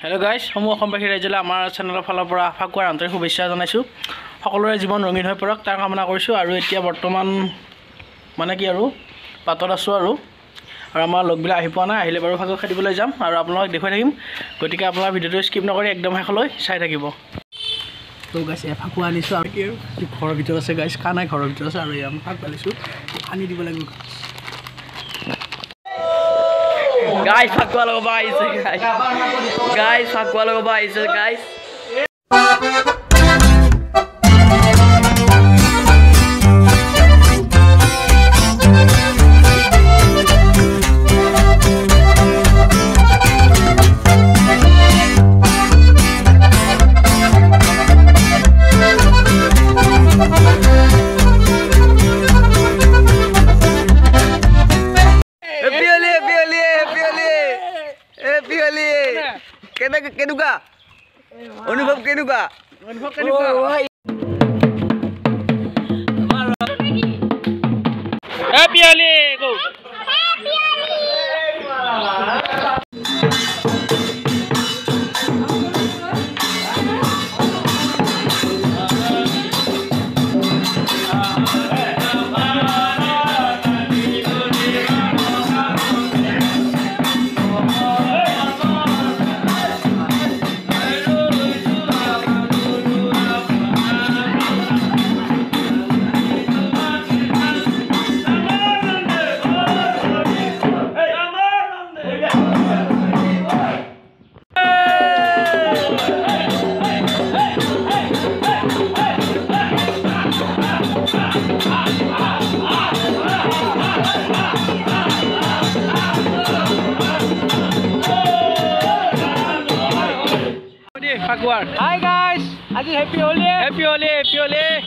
Hello guys हम असमबासी राइजले आमार चेनेলৰ ফালৰ পৰা ফাকুৱাৰ আন্তৰিক শুভেচ্ছা জনাইছো সকলোৰে জীৱন ৰঙীন হৈ পৰক তাৰ কামনা কৰিছো আৰু এতিয়া বৰ্তমান মানে কি আৰু পাতত আছো আৰু আমাৰ লগবিলা আহি পোৱা নাই আহিলে বাৰু ফাকু খেদিবলৈ যাম আৰু আপোনাক দেখুৱাই থাকিম গতিকে আপোনাৰ ভিডিওটো স্কিপ নকৰি একদম শেষলৈ চাই থাকিব তো গাইস ফাকু আনিছো আৰু কি ঘৰৰ ভিতৰত আছে গাইস কানাই ঘৰৰ ভিতৰত আছে আৰু আমি ফাকু আনিছো পানী দিব লাগিব Guys, fuck all over guys. Guys, fuck all over guys. केनुका अनुभव केनुका हैप्पी होली गो Hi guys, Aji happy Holi. Happy Holi, happy Holi.